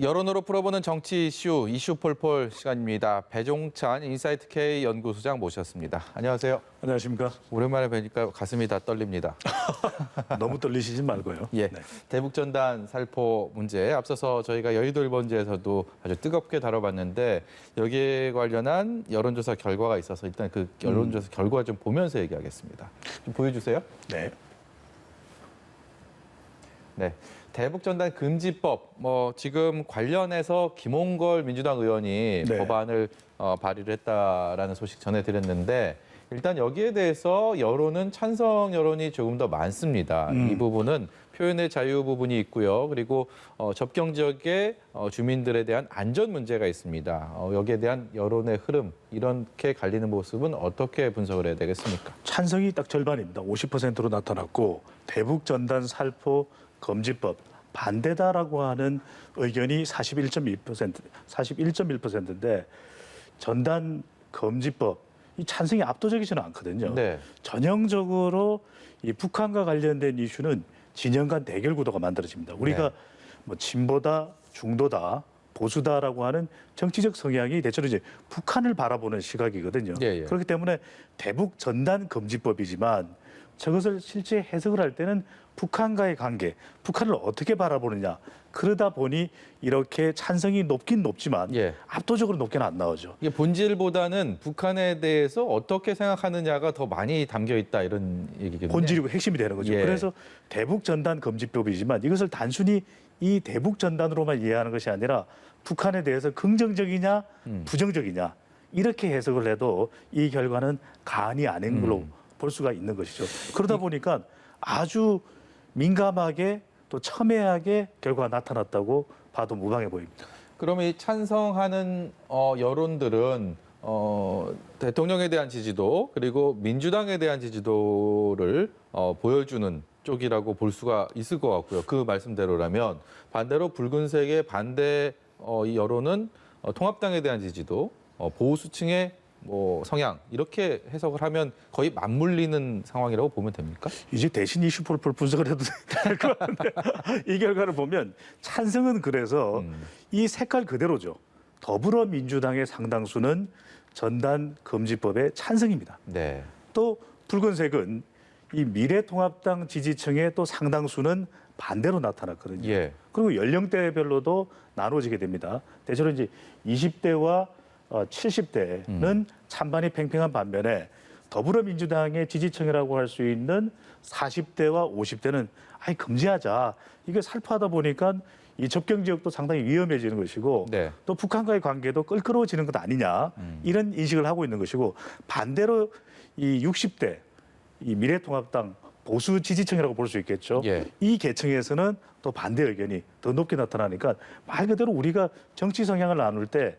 여론으로 풀어보는 정치 이슈 폴폴 시간입니다. 배종찬 인사이트K 연구소장 모셨습니다. 안녕하세요. 안녕하십니까. 오랜만에 뵈니까 가슴이 다 떨립니다. 너무 떨리시지 말고요. 예, 네. 대북전단 살포 문제 앞서서 저희가 여의도 1번지에서도 아주 뜨겁게 다뤄봤는데 여기에 관련한 여론조사 결과가 있어서 일단 그 여론조사 결과 좀 보면서 얘기하겠습니다. 좀 보여주세요. 네. 네. 대북전단 금지법 지금 관련해서 김홍걸 민주당 의원이 네. 법안을 발의를 했다라는 소식 전해드렸는데 일단 여기에 대해서 여론은 찬성 여론이 조금 더 많습니다. 이 부분은 표현의 자유 부분이 있고요. 그리고 접경 지역의 주민들에 대한 안전 문제가 있습니다. 여기에 대한 여론의 흐름 이렇게 갈리는 모습은 어떻게 분석을 해야 되겠습니까? 찬성이 딱 절반입니다. 50%로 나타났고 대북전단 살포 금지법 반대다라고 하는 의견이 41.1%인데 전단 금지법 이 찬성이 압도적이지는 않거든요. 네. 전형적으로 이 북한과 관련된 이슈는 진영 간 대결 구도가 만들어집니다. 우리가 네. 뭐 진보다, 중도다, 보수다라고 하는 정치적 성향이 대체로 이제 북한을 바라보는 시각이거든요. 예. 그렇기 때문에 대북 전단 금지법이지만 저것을 실제 해석을 할 때는 북한과의 관계, 북한을 어떻게 바라보느냐. 그러다 보니 이렇게 찬성이 높긴 높지만 예. 압도적으로 높게는 안 나오죠. 이게 본질보다는 북한에 대해서 어떻게 생각하느냐가 더 많이 담겨 있다 이런 얘기거든요. 본질이고 핵심이 되는 거죠. 예. 그래서 대북 전단 금지법이지만 이것을 단순히 이 대북 전단으로만 이해하는 것이 아니라 북한에 대해서 긍정적이냐 부정적이냐 이렇게 해석을 해도 이 결과는 가안이 아닌 걸로 볼 수가 있는 것이죠. 그러다 보니까 아주 민감하게 또 첨예하게 결과가 나타났다고 봐도 무방해 보입니다. 그러면 이 찬성하는 여론들은 대통령에 대한 지지도 그리고 민주당에 대한 지지도를 보여주는 쪽이라고 볼 수가 있을 것 같고요. 그 말씀대로라면 반대로 붉은색의 반대 이 여론은 통합당에 대한 지지도 보수층의 성향 이렇게 해석을 하면 거의 맞물리는 상황이라고 보면 됩니까? 이제 대신 이슈 폴폴 분석을 해도 될 것 같은데 이 결과를 보면 찬성은 그래서 이 색깔 그대로죠. 더불어민주당의 상당수는 전단 금지법에 찬성입니다. 네. 또 붉은색은 이 미래통합당 지지층의 또 상당수는 반대로 나타났거든요. 예. 그리고 연령대별로도 나눠지게 됩니다. 대체로 이제 20대와 70대는 찬반이 팽팽한 반면에 더불어민주당의 지지층이라고 할 수 있는 40대와 50대는 아예 금지하자. 이게 살포하다 보니까 이 접경 지역도 상당히 위험해지는 것이고 네. 또 북한과의 관계도 껄끄러워지는 것 아니냐 이런 인식을 하고 있는 것이고 반대로 이 60대 이 미래통합당 보수 지지층이라고 볼 수 있겠죠. 예. 이 계층에서는 또 반대 의견이 더 높게 나타나니까 말 그대로 우리가 정치 성향을 나눌 때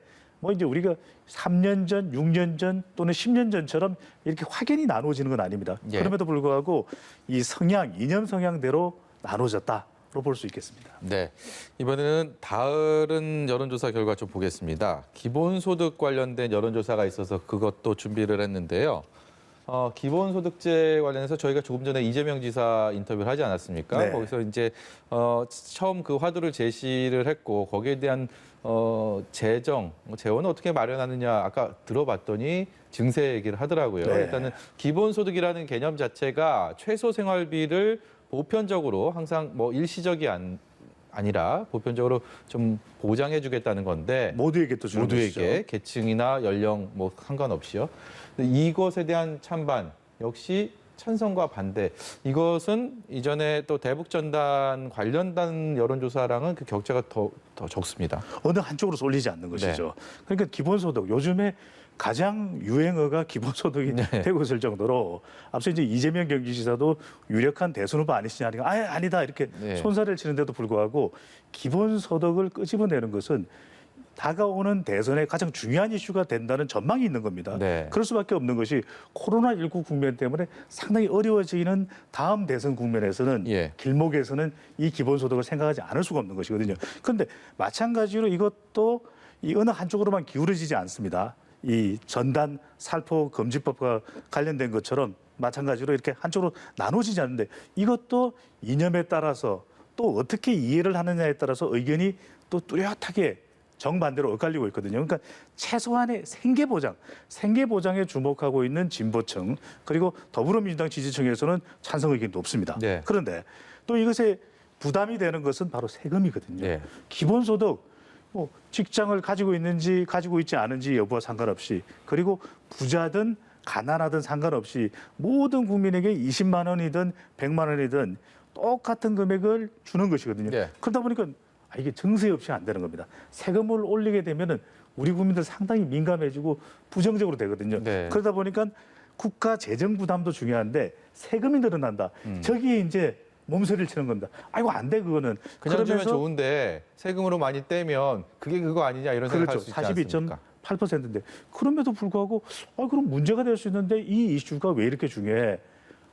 이제 우리가 3년 전, 6년 전 또는 10년 전처럼 이렇게 확연히 나눠지는 건 아닙니다. 예. 그럼에도 불구하고 이 성향, 이념 성향대로 나눠졌다로 볼 수 있겠습니다. 네. 이번에는 다른 여론조사 결과 좀 보겠습니다. 기본소득 관련된 여론조사가 있어서 그것도 준비를 했는데요. 기본소득제 관련해서 저희가 조금 전에 이재명 지사 인터뷰를 하지 않았습니까? 네. 거기서 이제 처음 그 화두를 제시를 했고 거기에 대한 재원을 어떻게 마련하느냐 아까 들어봤더니 증세 얘기를 하더라고요. 네. 일단은 기본소득이라는 개념 자체가 최소 생활비를 보편적으로 항상 일시적이 아니라 보편적으로 좀 보장해주겠다는 건데 모두에게 또 주는 모두에게 것이죠. 계층이나 연령 상관없이요. 이것에 대한 찬반 역시 찬성과 반대 이것은 이전에 또 대북전단 관련된 여론조사랑은 그 격차가 더 적습니다. 어느 한쪽으로 쏠리지 않는 것이죠. 그러니까 기본소득 요즘에 가장 유행어가 기본소득이 되고 있을 정도로 앞서 이제 이재명 경기지사도 유력한 대선 후보 아니시냐니까 아니다 이렇게 손살을 치는데도 불구하고 기본소득을 끄집어내는 것은 다가오는 대선에 가장 중요한 이슈가 된다는 전망이 있는 겁니다. 네. 그럴 수밖에 없는 것이 코로나19 국면 때문에 상당히 어려워지는 다음 대선 국면에서는 길목에서는 이 기본소득을 생각하지 않을 수가 없는 것이거든요. 그런데 마찬가지로 이것도 이 어느 한쪽으로만 기울어지지 않습니다. 이 전단 살포 금지법과 관련된 것처럼 마찬가지로 이렇게 한쪽으로 나눠지지 않는데 이것도 이념에 따라서 또 어떻게 이해를 하느냐에 따라서 의견이 또 뚜렷하게 정반대로 엇갈리고 있거든요. 그러니까 최소한의 생계 보장에 주목하고 있는 진보층 그리고 더불어민주당 지지층에서는 찬성 의견이 높습니다. 네. 그런데 또 이것에 부담이 되는 것은 바로 세금이거든요. 네. 기본소득, 뭐 직장을 가지고 있는지 가지고 있지 않은지 여부와 상관없이 그리고 부자든 가난하든 상관없이 모든 국민에게 20만 원이든 100만 원이든 똑같은 금액을 주는 것이거든요. 네. 그러다 보니까 이게 정세 없이 안 되는 겁니다. 세금을 올리게 되면은 우리 국민들 상당히 민감해지고 부정적으로 되거든요. 네. 그러다 보니까 국가 재정 부담도 중요한데 세금이 늘어난다. 저기에 이제 몸서리를 치는 겁니다. 아이고 안 돼 그거는. 그냥 주면 좋은데 세금으로 많이 떼면 그게 그거 아니냐 이런 생각할 그렇죠. 수 있지 않습니까? 42.8%인데 그럼에도 불구하고 그럼 문제가 될 수 있는데 이 이슈가 왜 이렇게 중요해?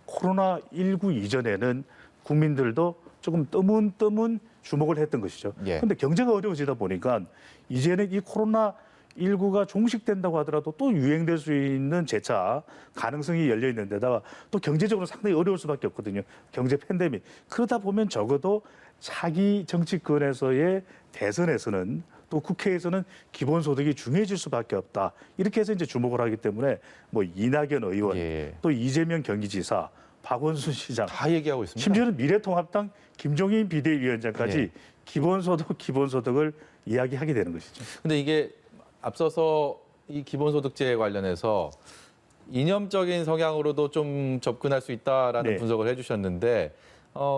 코로나19 이전에는 국민들도 조금 뜨문뜨문 주목을 했던 것이죠. 그런데 예. 경제가 어려워지다 보니까 이제는 이 코로나19가 종식된다고 하더라도 또 유행될 수 있는 재차 가능성이 열려 있는 데다가 또 경제적으로 상당히 어려울 수밖에 없거든요. 경제 팬데믹. 그러다 보면 적어도 차기 정치권에서의 대선에서는 또 국회에서는 기본소득이 중요해질 수밖에 없다. 이렇게 해서 이제 주목을 하기 때문에 뭐 이낙연 의원, 예. 또 이재명 경기지사, 박원순 시장, 다 얘기하고 있습니다. 심지어는 미래통합당 김종인 비대위원장까지 예. 기본소득을 이야기하게 되는 것이죠. 근데 이게 앞서서 이 기본소득제 관련해서 이념적인 성향으로도 좀 접근할 수 있다라는 네. 분석을 해주셨는데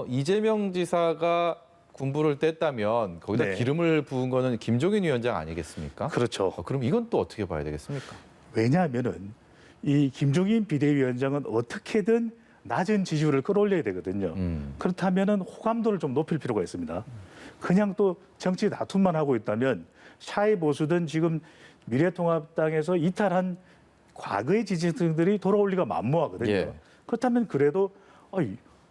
이재명 지사가 군부를 뗐다면 거기다 네. 기름을 부은 거는 김종인 위원장 아니겠습니까? 그렇죠. 그럼 이건 또 어떻게 봐야 되겠습니까? 왜냐하면은 이 김종인 비대위원장은 어떻게든 낮은 지지율을 끌어올려야 되거든요. 그렇다면은 호감도를 좀 높일 필요가 있습니다. 그냥 또 정치 다툼만 하고 있다면 샤이 보수든 지금 미래통합당에서 이탈한 과거의 지지층들이 돌아올 리가 만무하거든요. 예. 그렇다면 그래도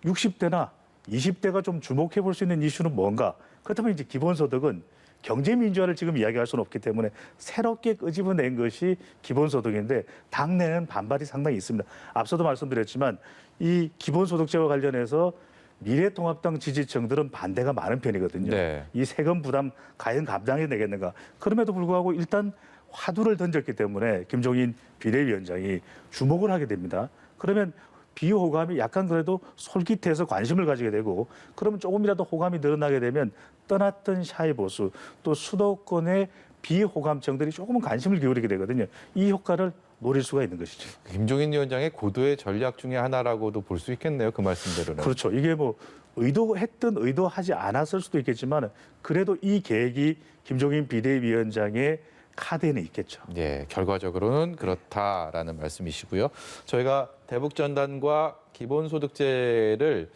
60대나 20대가 좀 주목해 볼 수 있는 이슈는 뭔가? 그렇다면 이제 기본소득은 경제민주화를 지금 이야기할 수는 없기 때문에 새롭게 끄집어낸 것이 기본소득인데 당내는 반발이 상당히 있습니다. 앞서도 말씀드렸지만 이 기본소득제와 관련해서 미래통합당 지지층들은 반대가 많은 편이거든요. 네. 이 세금 부담 과연 감당해내겠는가? 그럼에도 불구하고 일단 화두를 던졌기 때문에 김종인 비대위원장이 주목을 하게 됩니다. 그러면 비호감이 약간 그래도 솔깃해서 관심을 가지게 되고 그러면 조금이라도 호감이 늘어나게 되면 떠났던 샤이 보수 또 수도권의 비호감층들이 조금은 관심을 기울이게 되거든요. 이 효과를 노릴 수가 있는 것이죠. 김종인 위원장의 고도의 전략 중에 하나라고도 볼 수 있겠네요. 그 말씀대로는. 그렇죠. 이게 뭐 의도했든 의도하지 않았을 수도 있겠지만 그래도 이 계획이 김종인 비대위원장의 카드에는 있겠죠. 예, 결과적으로는 그렇다라는 말씀이시고요. 저희가 대북전단과 기본소득제를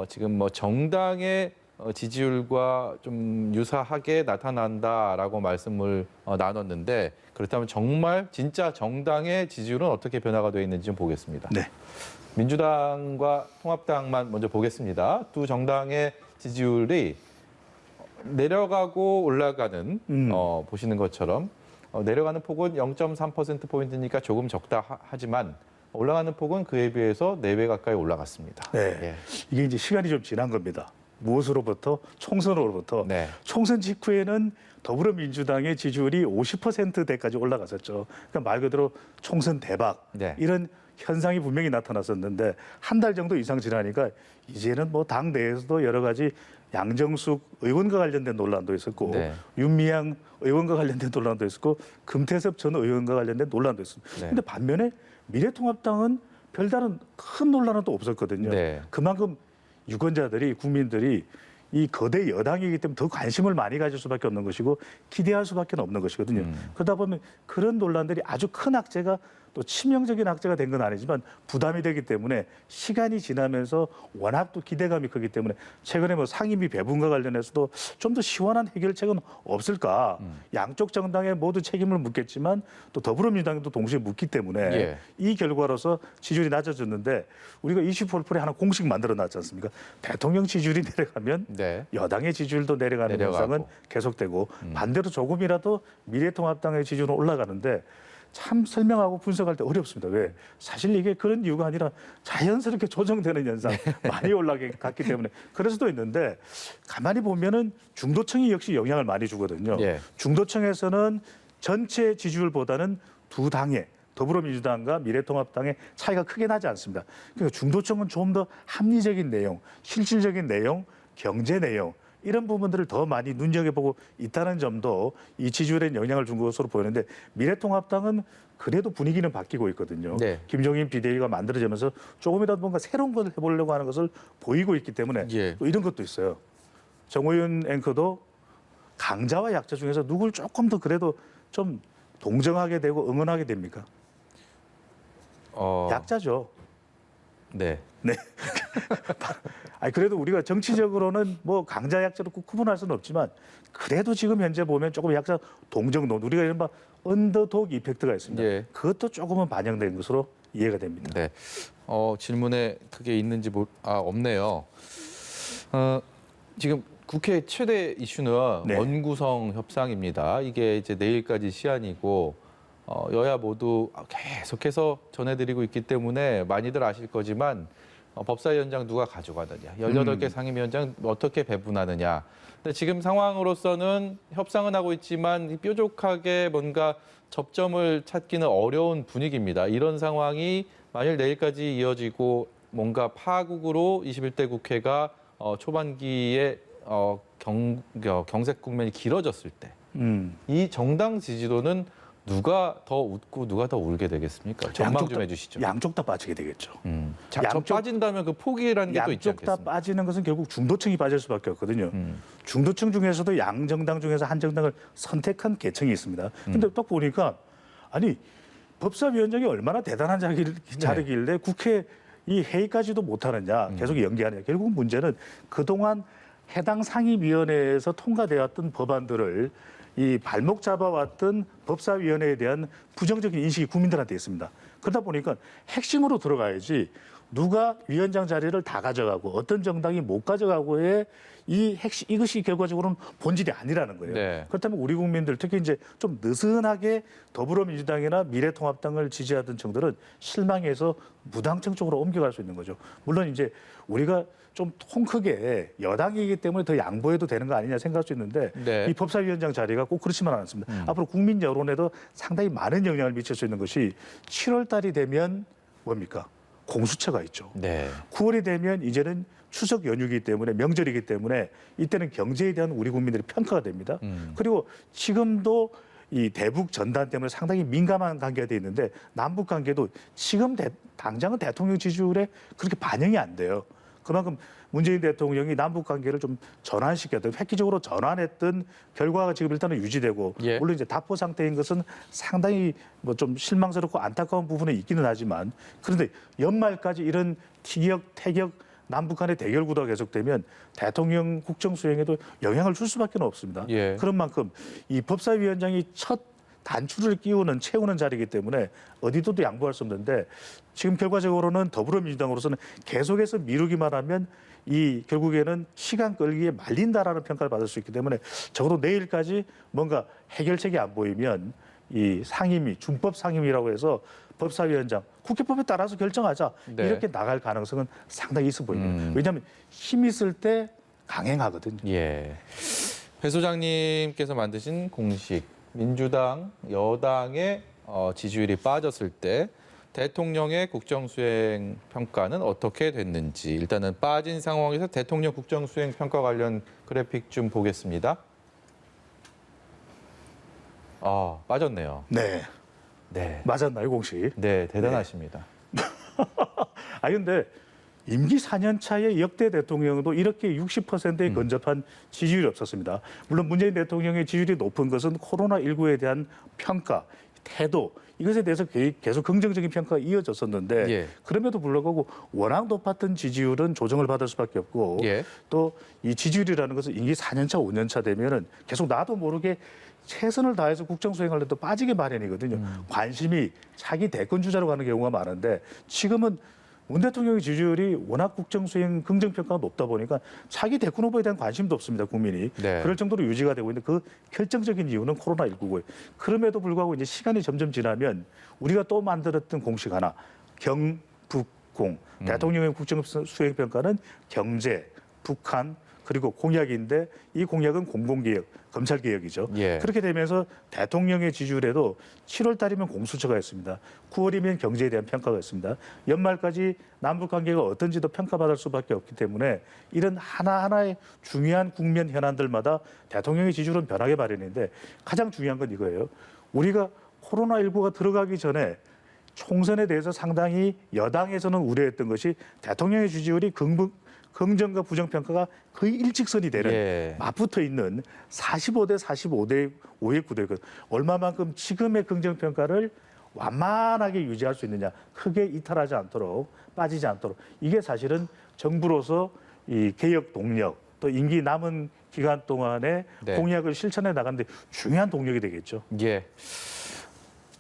지금 뭐 정당의 지지율과 좀 유사하게 나타난다라고 말씀을 나눴는데 그렇다면 정말 진짜 정당의 지지율은 어떻게 변화가 되어 있는지 좀 보겠습니다. 네. 민주당과 통합당만 먼저 보겠습니다. 두 정당의 지지율이 내려가고 올라가는 보시는 것처럼 내려가는 폭은 0.3%포인트니까 조금 적다 하지만 올라가는 폭은 그에 비해서 4배 가까이 올라갔습니다. 네. 예. 이게 이제 시간이 좀 지난 겁니다. 무엇으로부터? 총선으로부터. 네. 총선 직후에는 더불어민주당의 지지율이 50%대까지 올라갔었죠. 그러니까 말 그대로 총선 대박. 네. 이런 현상이 분명히 나타났었는데 한 달 정도 이상 지나니까 이제는 뭐 당 내에서도 여러 가지 양정숙 의원과 관련된 논란도 있었고 네. 윤미향 의원과 관련된 논란도 있었고 금태섭 전 의원과 관련된 논란도 있었습니다. 네. 그런데 반면에 미래통합당은 별다른 큰 논란은 또 없었거든요. 네. 그만큼 유권자들이 국민들이 이 거대 여당이기 때문에 더 관심을 많이 가질 수밖에 없는 것이고 기대할 수밖에 없는 것이거든요. 그러다 보면 그런 논란들이 아주 큰 악재가 또 치명적인 악재가 된 건 아니지만 부담이 되기 때문에 시간이 지나면서 워낙 또 기대감이 크기 때문에 최근에 뭐 상임위 배분과 관련해서도 좀 더 시원한 해결책은 없을까? 양쪽 정당에 모두 책임을 묻겠지만 또 더불어민주당도 동시에 묻기 때문에 예. 이 결과로서 지지율이 낮아졌는데 우리가 20%에 하나 공식 만들어 놨지 않습니까? 대통령 지지율이 내려가면 네. 여당의 지지율도 내려가는 내려가고. 현상은 계속되고 반대로 조금이라도 미래통합당의 지지율은 올라가는데 참 설명하고 분석할 때 어렵습니다. 왜? 사실 이게 그런 이유가 아니라 자연스럽게 조정되는 현상 많이 올라갔기 때문에 그럴 수도 있는데 가만히 보면은 중도층이 역시 영향을 많이 주거든요. 예. 중도층에서는 전체 지지율보다는 두 당의 더불어민주당과 미래통합당의 차이가 크게 나지 않습니다. 그러니까 중도층은 좀 더 합리적인 내용, 실질적인 내용, 경제 내용 이런 부분들을 더 많이 눈여겨보고 있다는 점도 이 지지율에 영향을 준 것으로 보이는데 미래통합당은 그래도 분위기는 바뀌고 있거든요. 네. 김종인 비대위가 만들어지면서 조금이라도 뭔가 새로운 걸 해보려고 하는 것을 보이고 있기 때문에 예. 또 이런 것도 있어요. 정호윤 앵커도 강자와 약자 중에서 누굴 조금 더 그래도 좀 동정하게 되고 응원하게 됩니까? 약자죠. 네. 네. 아니 그래도 우리가 정치적으로는 뭐 강자 약자로 꼭 구분할 수는 없지만 그래도 지금 현재 보면 조금 약자 동정론 우리가 이른바 언더독 이펙트가 있습니다. 예. 그것도 조금은 반영된 것으로 이해가 됩니다. 네. 질문에 그게 있는지 없네요. 지금 국회 최대 이슈는 네. 원구성 협상입니다. 이게 이제 내일까지 시한이고 여야 모두 계속해서 전해드리고 있기 때문에 많이들 아실 거지만 법사위원장 누가 가져가느냐, 18개 상임위원장 어떻게 배분하느냐. 근데 지금 상황으로서는 협상은 하고 있지만 뾰족하게 뭔가 접점을 찾기는 어려운 분위기입니다. 이런 상황이 만일 내일까지 이어지고 뭔가 파국으로 21대 국회가 초반기에 경색 국면이 길어졌을 때 이 정당 지지도는 누가 더 웃고 누가 더 울게 되겠습니까? 전망 좀 해주시죠. 양쪽 다 빠지게 되겠죠. 자, 빠진다면 그 포기라는 게 또 있지 양쪽 다 않겠습니까? 빠지는 것은 결국 중도층이 빠질 수밖에 없거든요. 중도층 중에서도 양정당 중에서 한 정당을 선택한 계층이 있습니다. 근데 딱 보니까 아니 법사위원장이 얼마나 대단한 자리길래 국회 이 회의까지도 못하느냐, 계속 연기하느냐. 결국 문제는 그동안 해당 상임위원회에서 통과되었던 법안들을 이 발목 잡아왔던 법사위원회에 대한 부정적인 인식이 국민들한테 있습니다. 그러다 보니까 핵심으로 들어가야지 누가 위원장 자리를 다 가져가고 어떤 정당이 못 가져가고의 이것이 결과적으로는 본질이 아니라는 거예요. 네. 그렇다면 우리 국민들 특히 이제 좀 느슨하게 더불어민주당이나 미래통합당을 지지하던 층들은 실망해서 무당층 쪽으로 옮겨갈 수 있는 거죠. 물론 이제 우리가 좀 통 크게 여당이기 때문에 더 양보해도 되는 거 아니냐 생각할 수 있는데 네. 이 법사위원장 자리가 꼭 그렇지만 않습니다. 앞으로 국민 여론에도 상당히 많은 영향을 미칠 수 있는 것이 7월 달이 되면 뭡니까? 공수처가 있죠. 네. 9월이 되면 이제는 추석 연휴이기 때문에 명절이기 때문에 이때는 경제에 대한 우리 국민들의 평가가 됩니다. 그리고 지금도 이 대북 전단 때문에 상당히 민감한 관계가 돼 있는데 남북 관계도 지금 당장은 대통령 지지율에 그렇게 반영이 안 돼요. 그만큼 문재인 대통령이 남북 관계를 좀 전환시켰던 획기적으로 전환했던 결과가 지금 일단은 유지되고 예. 물론 이제 답보 상태인 것은 상당히 뭐 좀 실망스럽고 안타까운 부분은 있기는 하지만 그런데 연말까지 이런 태격 남북 간의 대결 구도가 계속되면 대통령 국정 수행에도 영향을 줄 수밖에 없습니다. 예. 그런 만큼 이 법사위원장이 첫 단추를 채우는 자리이기 때문에 어디도 양보할 수 없는데 지금 결과적으로는 더불어민주당으로서는 계속해서 미루기만 하면 이 결국에는 시간 끌기에 말린다라는 평가를 받을 수 있기 때문에 적어도 내일까지 뭔가 해결책이 안 보이면 이 상임위, 준법 상임위라고 해서 법사위원장, 국회법에 따라서 결정하자 네. 이렇게 나갈 가능성은 상당히 있어 보입니다. 왜냐하면 힘 있을 때 강행하거든요. 예. 배 소장님께서 만드신 공식 민주당, 여당의 지지율이 빠졌을 때 대통령의 국정수행 평가는 어떻게 됐는지 일단은 빠진 상황에서 대통령 국정수행 평가 관련 그래픽 좀 보겠습니다. 빠졌네요. 네, 네. 맞았나요, 공식? 네, 대단하십니다. 근데 임기 4년 차에 역대 대통령도 이렇게 60%의 근접한 지지율이 없었습니다. 물론 문재인 대통령의 지지율이 높은 것은 코로나19에 대한 평가, 태도 이것에 대해서 계속 긍정적인 평가가 이어졌었는데 예. 그럼에도 불구하고 워낙 높았던 지지율은 조정을 받을 수밖에 없고 예. 또 이 지지율이라는 것은 임기 4년 차, 5년 차 되면은 계속 나도 모르게 최선을 다해서 국정 수행을 해도 빠지게 마련이거든요. 관심이 차기 대권 주자로 가는 경우가 많은데 지금은 문 대통령의 지지율이 워낙 국정 수행 긍정 평가가 높다 보니까 차기 대권 후보에 대한 관심도 없습니다, 국민이. 네. 그럴 정도로 유지가 되고 있는데 그 결정적인 이유는 코로나19고요. 그럼에도 불구하고 이제 시간이 점점 지나면 우리가 또 만들었던 공식 하나, 경북공. 대통령의 국정 수행 평가는 경제, 북한, 그리고 공약인데 이 공약은 공공개혁, 검찰개혁이죠. 예. 그렇게 되면서 대통령의 지지율에도 7월 달이면 공수처가 있습니다. 9월이면 경제에 대한 평가가 있습니다. 연말까지 남북관계가 어떤지도 평가받을 수밖에 없기 때문에 이런 하나하나의 중요한 국면 현안들마다 대통령의 지지율은 변하게 마련인데 가장 중요한 건 이거예요. 우리가 코로나19가 들어가기 전에 총선에 대해서 상당히 여당에서는 우려했던 것이 대통령의 지지율이 긍정과 부정평가가 거의 일직선이 되는 예. 맞붙어 있는 45대 45대 5의 구도였거든요. 얼마만큼 지금의 긍정평가를 완만하게 유지할 수 있느냐, 크게 이탈하지 않도록, 빠지지 않도록. 이게 사실은 정부로서 이 개혁 동력, 또 임기 남은 기간 동안에 네. 공약을 실천해 나가는데 중요한 동력이 되겠죠. 예.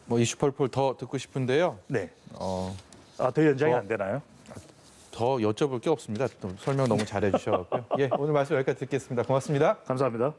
뭐 이슈 펄펄 더 듣고 싶은데요. 네. 더 더 연장이 안 되나요? 여쭤볼 게 없습니다. 또 설명 너무 잘해 주셔서. 예, 오늘 말씀 여기까지 듣겠습니다. 고맙습니다. 감사합니다.